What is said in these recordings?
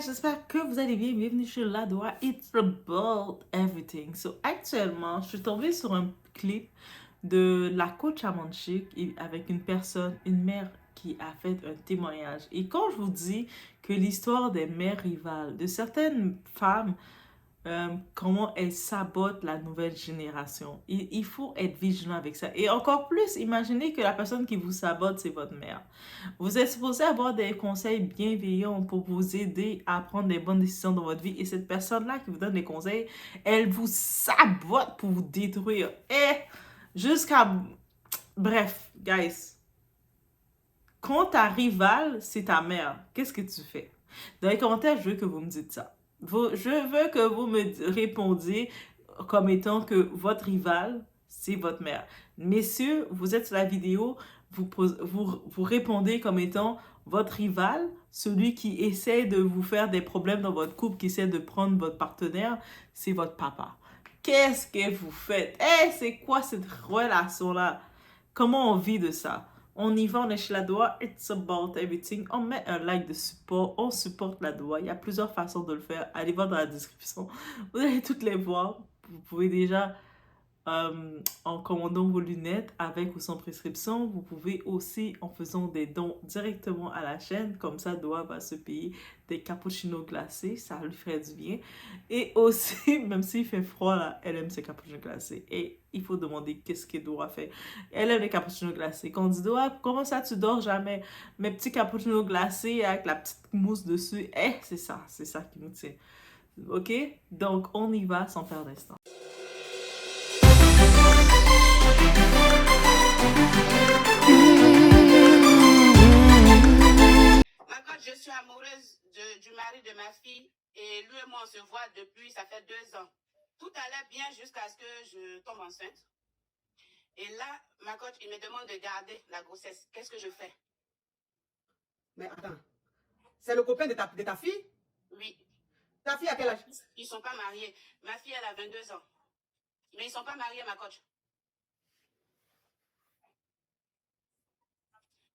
guys, j'espère que vous allez bien. Bienvenue chez Ladoa. It's about everything. So, actuellement, je suis tombée sur un clip de la coach Amanchik avec une personne, une mère qui a fait un témoignage. Et quand je vous dis que l'histoire des mères rivales, de certaines femmes, comment elles sabotent la nouvelle génération. Il faut être vigilant avec ça. Et encore plus, imaginez que la personne qui vous sabote, c'est votre mère. Vous êtes supposé avoir des conseils bienveillants pour vous aider à prendre des bonnes décisions dans votre vie. Et cette personne-là qui vous donne des conseils, elle vous sabote pour vous détruire. Et jusqu'à... Bref, guys. Quand ta rivale, c'est ta mère, qu'est-ce que tu fais? Dans les commentaires, je veux que vous me dites ça. Je veux que vous me répondiez comme étant que votre rival, c'est votre mère. Messieurs, vous êtes sur la vidéo, vous répondez comme étant votre rival, celui qui essaie de vous faire des problèmes dans votre couple, qui essaie de prendre votre partenaire, c'est votre papa. Qu'est-ce que vous faites? C'est quoi cette relation-là? Comment on vit de ça? On y va, on est chez Ladoa, it's about everything. On met un like de support, on supporte Ladoa. Il y a plusieurs façons de le faire. Allez voir dans la description. Vous allez toutes les voir. Vous pouvez déjà, en commandant vos lunettes avec ou sans prescription, vous pouvez aussi en faisant des dons directement à la chaîne. Comme ça, Doa va se payer des cappuccinos glacés. Ça lui ferait du bien. Et aussi, même s'il fait froid, là, elle aime ses cappuccinos glacés. Et il faut demander qu'est-ce que Doa fait. Elle aime les cappuccinos glacés. Quand on dit Doa, comment ça tu dors jamais? Mes petits cappuccinos glacés avec la petite mousse dessus. C'est ça qui nous tient. Ok? Donc, on y va sans perdre d'instant. Je suis amoureuse du mari de ma fille et lui et moi on se voit depuis, ça fait 2 ans. Tout allait bien jusqu'à ce que je tombe enceinte. Et là, ma coach, il me demande de garder la grossesse. Qu'est-ce que je fais? Mais attends, c'est le copain de ta fille? Oui. Ta fille à quel âge? Ils ne sont pas mariés. Ma fille, elle a 22 ans. Mais ils ne sont pas mariés, ma coach.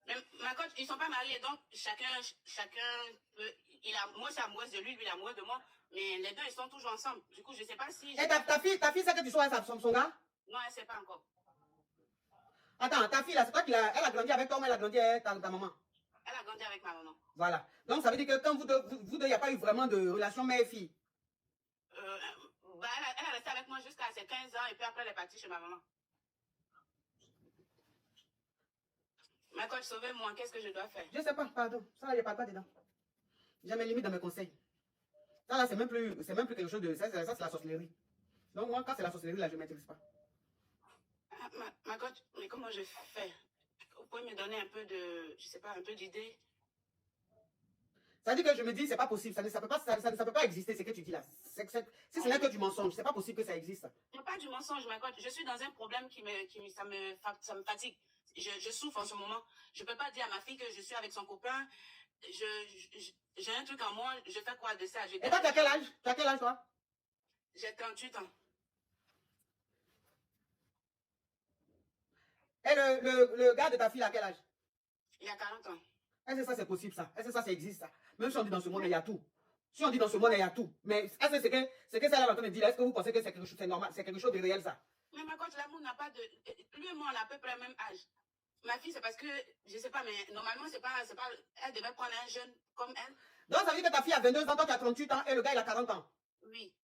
Mais ma coach, ils ne sont pas mariés, donc chacun peut... Moi, je suis amoureuse de lui, lui, il est amoureux de moi. Mais les deux, ils sont toujours ensemble. Du coup, je ne sais pas si... Et ta fille sait que tu sois son gars? Non, elle ne sait pas encore. Attends, ta fille, là, c'est toi elle a grandi avec toi ou elle a grandi avec ta maman? Elle a grandi avec ma maman. Voilà. Donc, ça veut dire que quand vous deux, il n'y a pas eu vraiment de relation mère-fille? Elle est restée avec moi jusqu'à ses 15 ans et puis après, elle est partie chez ma maman. Ma coach, sauvez-moi, qu'est-ce que je dois faire? Je ne sais pas, pardon. Ça, là, il n'y a pas dedans. J'ai mes limites dans mes conseils. Ça, là, c'est même plus quelque chose de... Ça, c'est la sorcellerie. Donc, moi, quand c'est la sorcellerie, là, je ne m'intéresse pas. Ma coach, mais comment je fais? Vous pouvez me donner un peu de... Je ne sais pas, un peu d'idée? Ça dit que je me dis, c'est pas possible. Ça ne peut pas exister, ce que tu dis là. Si ce n'est que du mensonge, c'est pas possible que ça existe. Ce n'est pas du mensonge, ma coach. Je suis dans un problème ça me fatigue. Je souffre en ce moment. Je ne peux pas dire à ma fille que je suis avec son copain. J'ai un truc en moi. Je fais quoi de ça? Et toi, tu as quel âge? Tu as quel âge, toi? J'ai 38 ans. Et le gars de ta fille, à quel âge? Il a 40 ans. Est-ce que ça, c'est possible, ça? Est-ce que ça existe, ça? Même si on dit dans ce monde, il y a tout. Si on dit dans ce monde, il y a tout. Mais est-ce que c'est que ça, là, en train de dire, est-ce que vous pensez que c'est quelque chose, c'est normal, c'est quelque chose de réel, ça? Mais ma coach, l'amour n'a pas de... Lui et moi, on a à peu près le même âge. Ma fille, c'est parce que, je ne sais pas, mais normalement, c'est pas... Elle devait prendre un jeune comme elle. Donc, ça veut dire que ta fille a 22 ans, toi, tu as 38 ans, et le gars, il a 40 ans. Oui.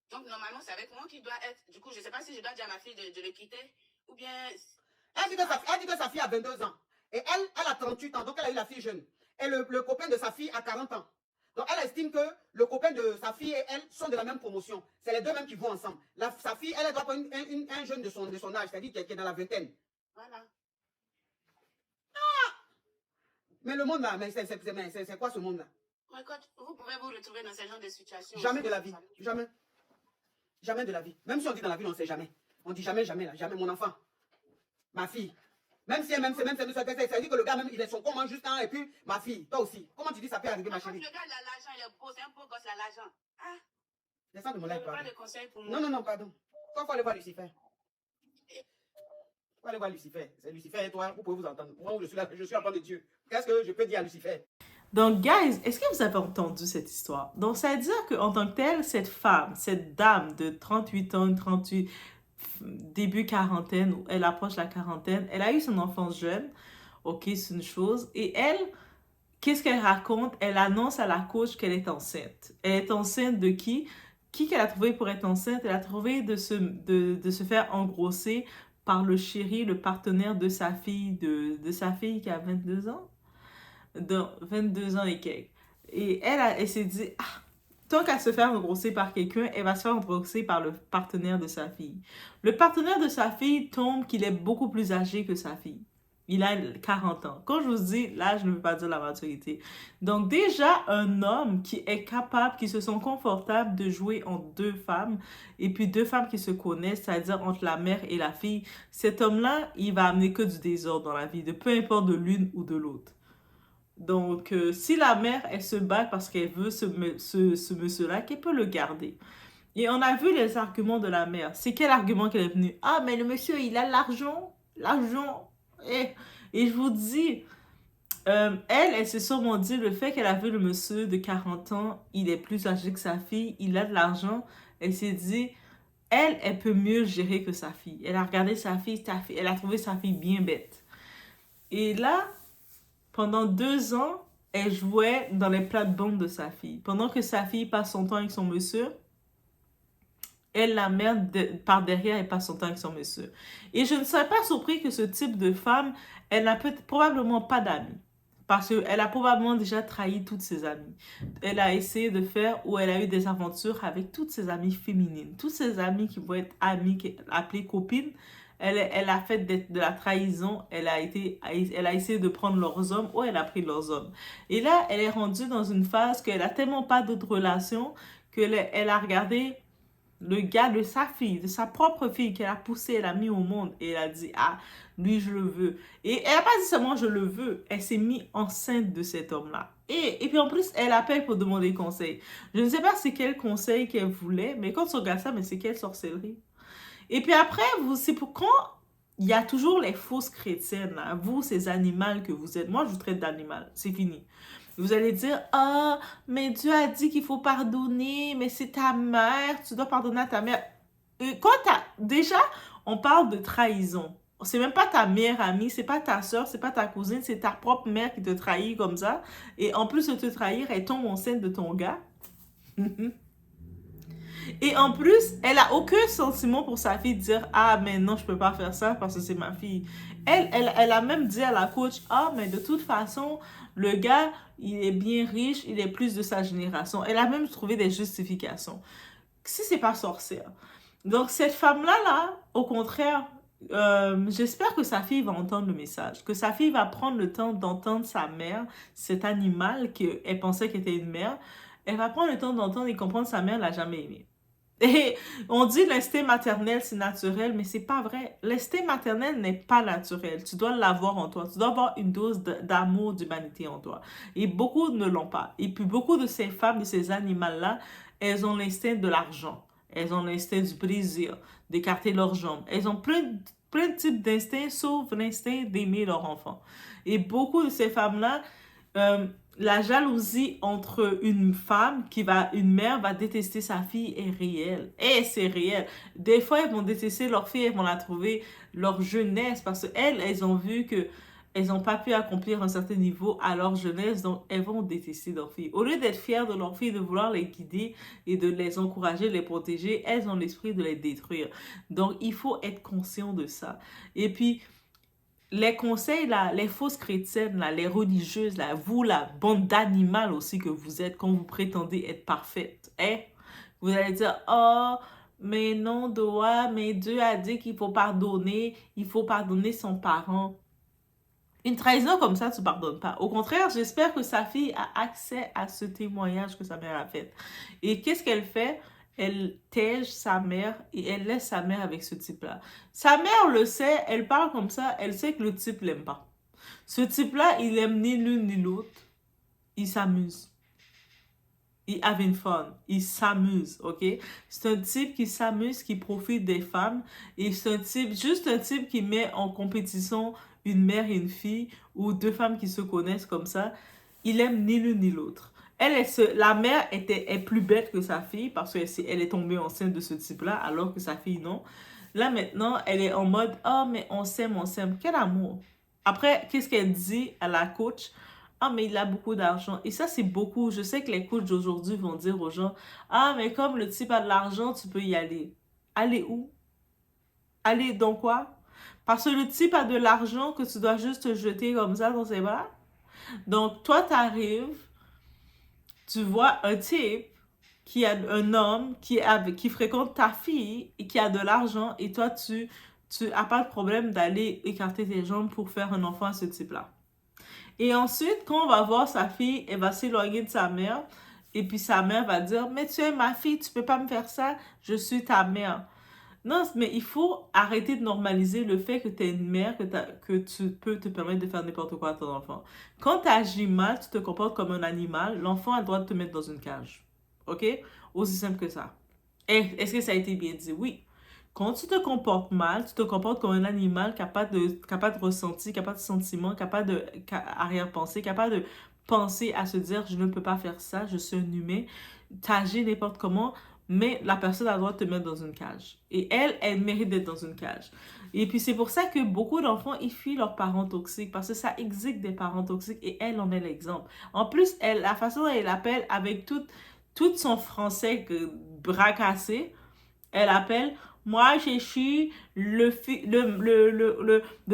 Donc, normalement, c'est avec moi qu'il doit être... Du coup, je ne sais pas si je dois dire à ma fille de le quitter, ou bien... Elle dit que sa fille a 22 ans. Et elle a 38 ans, donc elle a eu la fille jeune. Et le copain de sa fille a 40 ans. Donc elle estime que le copain de sa fille et elle sont de la même promotion. C'est les deux mêmes qui vont ensemble. Sa fille, elle doit prendre un jeune de son âge, c'est-à-dire qui est dans la vingtaine. Voilà. Ah! Mais le monde là, c'est quoi ce monde là? My God, vous pouvez vous retrouver dans ce genre de situation. Jamais de la vie. Jamais. Jamais de la vie. Même si on dit dans la vie, on ne sait jamais. On dit jamais, jamais là. Jamais mon enfant. Ma fille. Même si ça dit que le gars, même, il est son comment juste, hein, et puis ma fille, toi aussi. Comment tu dis ça peut arriver, ma chérie? Le gars, il a l'argent, il est beau, c'est un beau gosse, il a l'argent. Ah, descends de mon live, pas pardon. de conseil pour moi. Non, pardon. Toi, il faut aller voir Lucifer. Il faut aller voir Lucifer. C'est Lucifer et toi, vous pouvez vous entendre. Moi, je suis l'enfant de Dieu. Qu'est-ce que je peux dire à Lucifer? Donc, guys, est-ce que vous avez entendu cette histoire? Donc, ça veut dire qu'en tant que telle, cette femme, cette dame de 38 ans, 38, début quarantaine, où elle approche la quarantaine, elle a eu son enfance jeune, ok, c'est une chose, et elle, qu'est-ce qu'elle raconte? Elle annonce à la coach qu'elle est enceinte. Elle est enceinte de qui? Qui qu'elle a trouvé pour être enceinte? Elle a trouvé de se faire engrosser par le chéri, le partenaire de sa fille, de sa fille qui a 22 ans? De 22 ans et quelques. Et elle s'est dit, ah, tant qu'à se faire engrosser par quelqu'un, elle va se faire engrosser par le partenaire de sa fille. Le partenaire de sa fille tombe qu'il est beaucoup plus âgé que sa fille. Il a 40 ans. Quand je vous dis, là, je ne veux pas dire la maturité. Donc déjà, un homme qui est capable, qui se sent confortable de jouer entre deux femmes, et puis deux femmes qui se connaissent, c'est-à-dire entre la mère et la fille, cet homme-là, il va amener que du désordre dans la vie, de peu importe de l'une ou de l'autre. Donc, si la mère, elle se bat parce qu'elle veut ce monsieur-là, qu'elle peut le garder. Et on a vu les arguments de la mère. C'est quel argument qu'elle est venue? Ah, mais le monsieur, il a l'argent. L'argent. Et je vous dis, elle s'est sûrement dit le fait qu'elle a vu le monsieur de 40 ans, il est plus âgé que sa fille, il a de l'argent. Elle s'est dit, elle peut mieux gérer que sa fille. Elle a regardé sa fille, elle a trouvé sa fille bien bête. Et là, pendant 2 ans, elle jouait dans les plates-bandes de sa fille. Pendant que sa fille passe son temps avec son monsieur, elle, la mère, par derrière, elle passe son temps avec son monsieur. Et je ne serais pas surpris que ce type de femme, elle n'a probablement pas d'amis. Parce qu'elle a probablement déjà trahi toutes ses amies. Elle a essayé de faire, ou elle a eu des aventures avec toutes ses amies féminines. Toutes ses amies qui vont être amies, appelées copines. Elle a fait de la trahison, elle a essayé de prendre leurs hommes, ou elle a pris leurs hommes. Et là, elle est rendue dans une phase qu'elle a tellement pas d'autres relations, qu'elle a regardé le gars de sa fille, de sa propre fille qu'elle a poussé, elle a mis au monde, et elle a dit, ah, lui, je le veux. Et elle n'a pas dit seulement je le veux, elle s'est mise enceinte de cet homme-là. Et puis en plus, elle appelle pour demander conseil. Je ne sais pas c'est quel conseil qu'elle voulait, mais quand on regarde ça, mais c'est quelle sorcellerie. Et puis après, c'est pourquoi il y a toujours les fausses chrétiennes, là. Vous, ces animaux que vous êtes. Moi, je vous traite d'animal. C'est fini. Vous allez dire, ah, mais Dieu a dit qu'il faut pardonner, mais c'est ta mère, tu dois pardonner à ta mère. Déjà, on parle de trahison. C'est même pas ta meilleure amie, c'est pas ta soeur, c'est pas ta cousine, c'est ta propre mère qui te trahit comme ça. Et en plus de te trahir, elle tombe enceinte de ton gars. Et en plus, elle a aucun sentiment pour sa fille de dire « Ah, mais non, je peux pas faire ça parce que c'est ma fille. » Elle a même dit à la coach « Ah, mais de toute façon, le gars, il est bien riche, il est plus de sa génération. » Elle a même trouvé des justifications. Si c'est pas sorcière. Donc, cette femme-là, au contraire, j'espère que sa fille va entendre le message, que sa fille va prendre le temps d'entendre sa mère, cet animal qu'elle pensait qu'était une mère. Elle va prendre le temps d'entendre et comprendre que sa mère l'a jamais aimé. Et on dit l'instinct maternel, c'est naturel, mais c'est pas vrai. L'instinct maternel n'est pas naturel. Tu dois l'avoir en toi. Tu dois avoir une dose d'amour, d'humanité en toi. Et beaucoup ne l'ont pas. Et puis beaucoup de ces femmes, de ces animaux-là, elles ont l'instinct de l'argent. Elles ont l'instinct du plaisir, d'écarter leurs jambes. Elles ont plein de types d'instincts, sauf l'instinct d'aimer leur enfant. Et beaucoup de ces femmes-là, la jalousie entre une mère va détester sa fille est réelle. Et c'est réel. Des fois, elles vont détester leur fille, elles vont la trouver leur jeunesse parce qu'elles ont vu que elles n'ont pas pu accomplir un certain niveau à leur jeunesse, donc elles vont détester leur fille. Au lieu d'être fières de leur fille, de vouloir les guider et de les encourager, les protéger, elles ont l'esprit de les détruire. Donc, il faut être conscient de ça. Et puis, les conseils, là, les fausses chrétiennes, là, les religieuses, là, vous, la bande d'animaux aussi que vous êtes quand vous prétendez être parfaite, vous allez dire, oh, mais non, Doa, mais Dieu a dit qu'il faut pardonner son parent. Une trahison comme ça, tu pardonnes pas. Au contraire, j'espère que sa fille a accès à ce témoignage que sa mère a fait. Et qu'est-ce qu'elle fait? Elle tège sa mère et elle laisse sa mère avec ce type-là. Sa mère le sait, elle parle comme ça, elle sait que le type l'aime pas. Ce type-là, il aime ni l'une ni l'autre. Il s'amuse. Il having fun. Il s'amuse, ok? C'est un type qui s'amuse, qui profite des femmes. Et c'est juste un type qui met en compétition une mère et une fille ou deux femmes qui se connaissent comme ça. il aime ni l'une ni l'autre. La mère est plus bête que sa fille parce qu'elle est tombée enceinte de ce type-là, alors que sa fille, non. Là, maintenant, elle est en mode, oh, mais on s'aime, on s'aime. Quel amour. Après, qu'est-ce qu'elle dit à la coach? Ah, mais il a beaucoup d'argent. Et ça, c'est beaucoup. Je sais que les coachs d'aujourd'hui vont dire aux gens, ah, mais comme le type a de l'argent, tu peux y aller. Aller où? Aller dans quoi? Parce que le type a de l'argent que tu dois juste te jeter comme ça dans ses bras. Donc, toi, t'arrives, tu vois un type qui a un homme qui fréquente ta fille et qui a de l'argent et toi, tu n'as pas de problème d'aller écarter tes jambes pour faire un enfant à ce type-là. Et ensuite, quand on va voir sa fille, elle va s'éloigner de sa mère et puis sa mère va dire, mais tu es ma fille, tu peux pas me faire ça, je suis ta mère. Non, mais il faut arrêter de normaliser le fait que tu es une mère, que tu peux te permettre de faire n'importe quoi à ton enfant. Quand tu agis mal, tu te comportes comme un animal, l'enfant a le droit de te mettre dans une cage. OK? Aussi simple que ça. Est-ce que ça a été bien dit? Oui. Quand tu te comportes mal, tu te comportes comme un animal capable de ressenti, capable de sentiment, capable de arrière-pensée, capable de penser à se dire je ne peux pas faire ça, je suis un humain. T'agis n'importe comment, mais la personne a le droit de te mettre dans une cage. Et elle mérite d'être dans une cage. Et puis c'est pour ça que beaucoup d'enfants, ils fuient leurs parents toxiques parce que ça existe des parents toxiques et elle en est l'exemple. En plus, la façon dont elle appelle avec tout son français bracassé, elle appelle moi, je suis de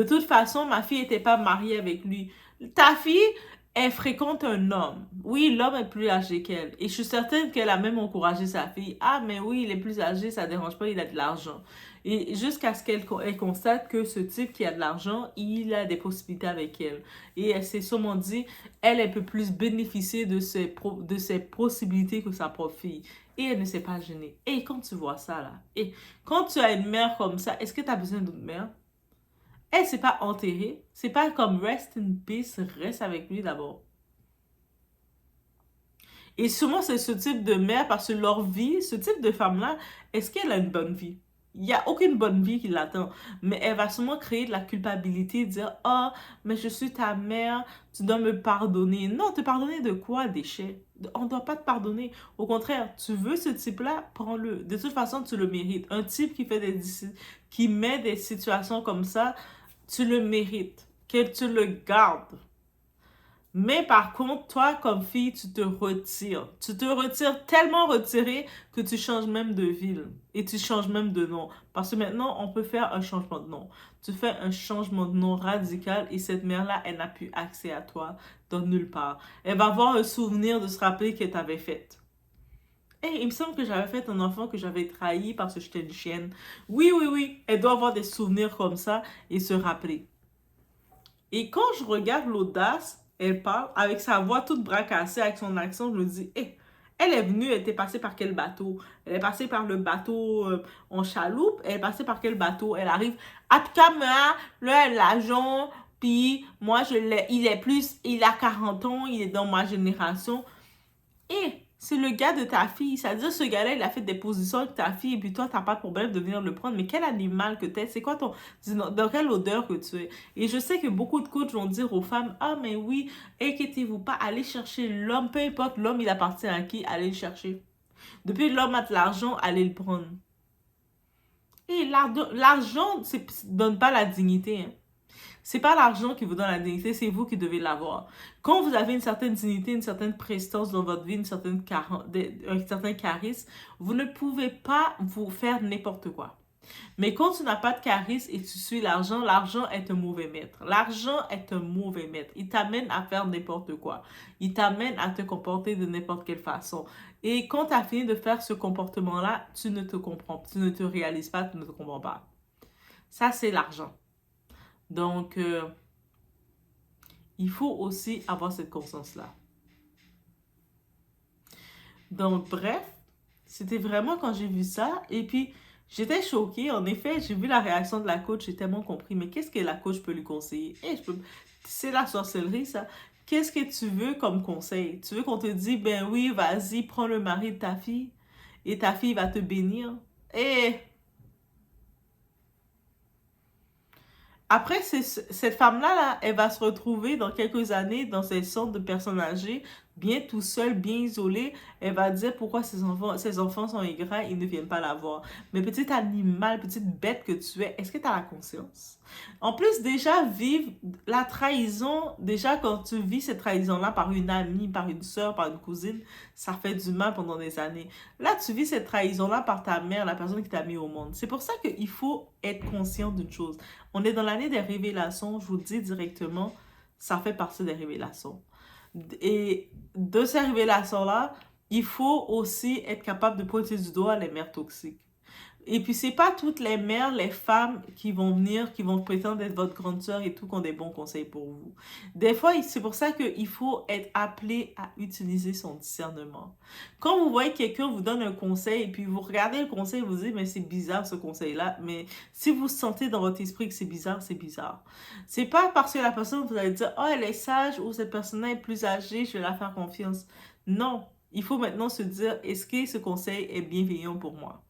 toute façon, ma fille n'était pas mariée avec lui. Ta fille, elle fréquente un homme. Oui, l'homme est plus âgé qu'elle. Et je suis certaine qu'elle a même encouragé sa fille. Ah, mais oui, il est plus âgé, ça ne dérange pas, il a de l'argent. Et jusqu'à ce qu'elle constate que ce type qui a de l'argent, il a des possibilités avec elle. Et elle s'est sûrement dit, elle peut plus bénéficier de ses possibilités que sa propre fille. Et elle ne s'est pas gênée. Et quand tu vois ça, là, et quand tu as une mère comme ça, est-ce que tu as besoin d'autre mère? Elle s'est pas enterrée. C'est pas comme rest in peace, reste avec lui d'abord. Et souvent, c'est ce type de mère, parce que leur vie, ce type de femme-là, est-ce qu'elle a une bonne vie? Il n'y a aucune bonne vie qui l'attend. Mais elle va souvent créer de la culpabilité, dire, oh, mais je suis ta mère, tu dois me pardonner. Non, te pardonner de quoi, déchet? On ne doit pas te pardonner. Au contraire, tu veux ce type-là, prends-le. De toute façon, tu le mérites. Un type qui met des situations comme ça, tu le mérites. Que tu le gardes. Mais par contre, toi, comme fille, tu te retires. Tu te retires tellement retiré que tu changes même de ville. Et tu changes même de nom. Parce que maintenant, on peut faire un changement de nom. Tu fais un changement de nom radical et cette mère-là, elle n'a plus accès à toi dans nulle part. Elle va avoir un souvenir de se rappeler qu'elle t'avait fait. Hey, il me semble que j'avais fait un enfant que j'avais trahi parce que j'étais une chienne. Oui, oui, oui. Elle doit avoir des souvenirs comme ça et se rappeler. Et quand je regarde l'audace, elle parle avec sa voix toute bracassée, avec son accent, je me dis, hé, elle est venue, elle était passée par quel bateau? Elle est passée par le bateau en chaloupe, elle est passée par quel bateau? Elle arrive, à tout cas, là, l'agent, puis moi, il a 40 ans, il est dans ma génération. Et c'est le gars de ta fille. C'est-à-dire, ce gars-là, il a fait des positions avec ta fille, et puis toi, t'as pas de problème de venir le prendre. Mais quel animal que t'es? C'est quoi dans quelle odeur que tu es? Et je sais que beaucoup de coachs vont dire aux femmes, ah, mais oui, inquiétez-vous pas, allez chercher l'homme, peu importe l'homme, il appartient à qui, allez le chercher. Depuis l'homme a de l'argent, allez le prendre. Et l'argent, ne donne pas la dignité, hein. C'est pas l'argent qui vous donne la dignité, c'est vous qui devez l'avoir. Quand vous avez une certaine dignité, une certaine prestance dans votre vie, un certain charisme, vous ne pouvez pas vous faire n'importe quoi. Mais quand tu n'as pas de charisme et tu suis l'argent, l'argent est un mauvais maître. L'argent est un mauvais maître. Il t'amène à faire n'importe quoi. Il t'amène à te comporter de n'importe quelle façon. Et quand tu as fini de faire ce comportement-là, tu ne te comprends, tu ne te réalises pas, tu ne te comprends pas. Ça, c'est l'argent. Donc, il faut aussi avoir cette conscience-là. Donc, bref, c'était vraiment quand j'ai vu ça. Et puis, j'étais choquée. En effet, j'ai vu la réaction de la coach. J'ai tellement compris. Mais qu'est-ce que la coach peut lui conseiller? C'est la sorcellerie, ça. Qu'est-ce que tu veux comme conseil? Tu veux qu'on te dise, ben oui, vas-y, prends le mari de ta fille. Et ta fille va te bénir. Après, cette femme-là, là, elle va se retrouver dans quelques années dans ces centres de personnes âgées, bien tout seule, bien isolée. Elle va dire pourquoi ses enfants sont ingrats, ils ne viennent pas la voir. Mais petit animal, petite bête que tu es, est-ce que tu as la conscience? En plus, déjà, vivre la trahison, déjà quand tu vis cette trahison-là par une amie, par une soeur, par une cousine, ça fait du mal pendant des années. Là, tu vis cette trahison-là par ta mère, la personne qui t'a mis au monde. C'est pour ça qu'il faut être conscient d'une chose. On est dans l'année des révélations, je vous le dis directement, ça fait partie des révélations. Et de ces révélations-là, il faut aussi être capable de pointer du doigt les mères toxiques. Et puis, c'est pas toutes les mères, les femmes qui vont venir, qui vont prétendre être votre grande sœur et tout, qui ont des bons conseils pour vous. Des fois, c'est pour ça qu'il faut être appelé à utiliser son discernement. Quand vous voyez quelqu'un vous donne un conseil et puis vous regardez le conseil et vous dites, mais c'est bizarre ce conseil-là. Mais si vous sentez dans votre esprit que c'est bizarre, c'est bizarre. C'est pas parce que la personne, vous allez dire, oh, elle est sage ou cette personne-là est plus âgée, je vais la faire confiance. Non. Il faut maintenant se dire, est-ce que ce conseil est bienveillant pour moi?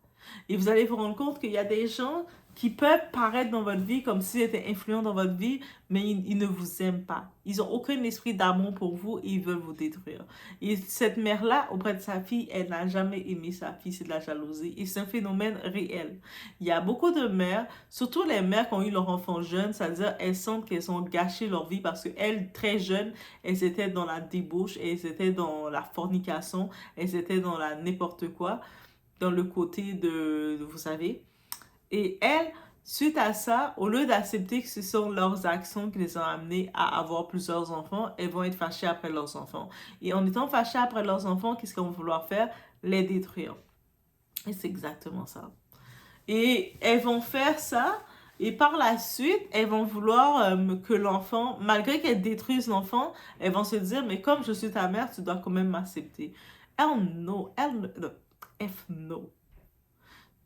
Et vous allez vous rendre compte qu'il y a des gens qui peuvent paraître dans votre vie comme s'ils étaient influents dans votre vie, mais ils ne vous aiment pas. Ils n'ont aucun esprit d'amour pour vous et ils veulent vous détruire. Et cette mère-là, auprès de sa fille, elle n'a jamais aimé sa fille, c'est de la jalousie. Et c'est un phénomène réel. Il y a beaucoup de mères, surtout les mères qui ont eu leur enfant jeune, c'est-à-dire elles sentent qu'elles ont gâché leur vie parce qu'elles, très jeunes, elles étaient dans la débauche, elles étaient dans la fornication, elles étaient dans la n'importe quoi, dans le côté vous savez. Et elles, suite à ça, au lieu d'accepter que ce sont leurs actions qui les ont amenées à avoir plusieurs enfants, elles vont être fâchées après leurs enfants. Et en étant fâchées après leurs enfants, qu'est-ce qu'elles vont vouloir faire? Les détruire. Et c'est exactement ça. Et elles vont faire ça, et par la suite, elles vont vouloir que l'enfant, malgré qu'elles détruisent l'enfant, elles vont se dire, mais comme je suis ta mère, tu dois quand même m'accepter. F no.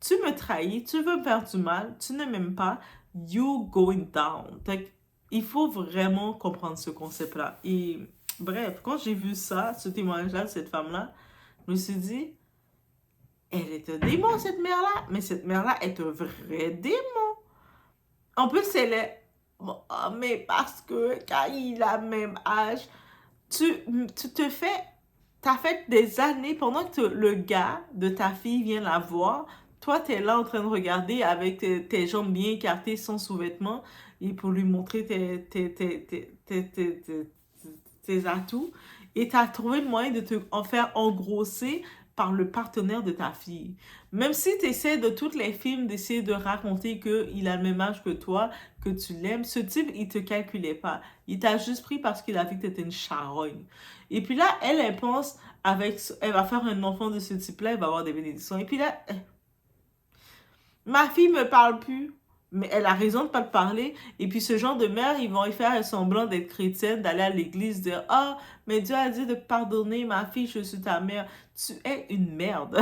Tu me trahis, tu veux me faire du mal, tu ne m'aimes pas, you going down. Il faut vraiment comprendre ce concept-là. Et bref, quand j'ai vu ça, ce témoignage-là de cette femme-là, je me suis dit, elle est un démon, cette mère-là. Mais cette mère-là est un vrai démon. En plus, elle est... mais parce que quand il a le même âge, tu te fais... T'as fait des années pendant que le gars de ta fille vient la voir. Toi, t'es là en train de regarder avec tes jambes bien écartées, sans sous-vêtements, et pour lui montrer tes atouts. Et t'as trouvé le moyen de te en faire engrosser par le partenaire de ta fille. Même si tu essaies de tous les films d'essayer de raconter qu'il a le même âge que toi, que tu l'aimes, ce type, il te calculait pas. Il t'a juste pris parce qu'il a vu que tu étais une charogne. Et puis là, elle pense, elle va faire un enfant de ce type-là, elle va avoir des bénédictions. Et puis là, ma fille me parle plus. Mais elle a raison de pas te parler. Et puis ce genre de mère, ils vont y faire semblant d'être chrétienne, d'aller à l'église, dire ah, mais Dieu a dit de pardonner ma fille, je suis ta mère. Tu es une merde.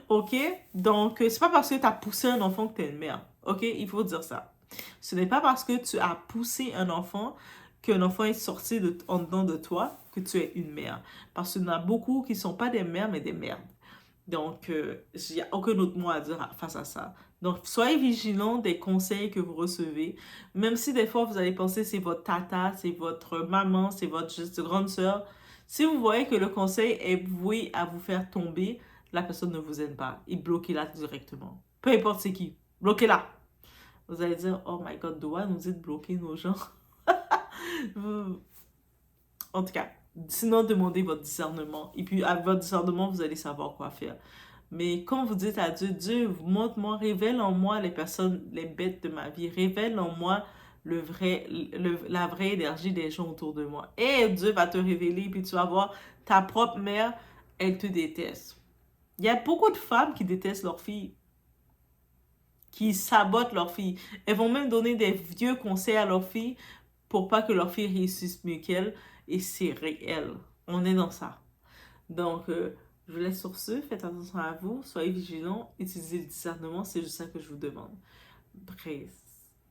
Ok? Donc, c'est pas parce que tu as poussé un enfant que tu es une merde. Ok? Il faut dire ça. Ce n'est pas parce que tu as poussé un enfant qu'un enfant est sorti en dedans de toi que tu es une mère. Parce qu'il y en a beaucoup qui ne sont pas des mères, mais des merdes. Donc, il n'y a aucun autre mot à dire face à ça. Donc, soyez vigilants des conseils que vous recevez. Même si des fois, vous allez penser c'est votre tata, c'est votre maman, c'est votre juste grande sœur. Si vous voyez que le conseil est voué à vous faire tomber, la personne ne vous aime pas. Et bloquez-la directement. Peu importe c'est qui. Bloquez-la. Vous allez dire, oh my God, Doua nous dit de bloquer nos gens. En tout cas, sinon, demandez votre discernement. Et puis, avec votre discernement, vous allez savoir quoi faire. Mais quand vous dites à Dieu, Dieu, montre-moi, révèle en moi les personnes, les bêtes de ma vie. Révèle en moi la vraie énergie des gens autour de moi. Et Dieu va te révéler, puis tu vas voir, ta propre mère, elle te déteste. Il y a beaucoup de femmes qui détestent leur fille, qui sabotent leur fille. Elles vont même donner des vieux conseils à leur fille pour pas que leur fille réussisse mieux qu'elle. Et c'est réel. On est dans ça. Donc, je vous laisse sur ce. Faites attention à vous. Soyez vigilants. Utilisez le discernement. C'est juste ça que je vous demande. Praise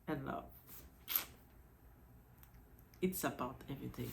and love. It's about everything.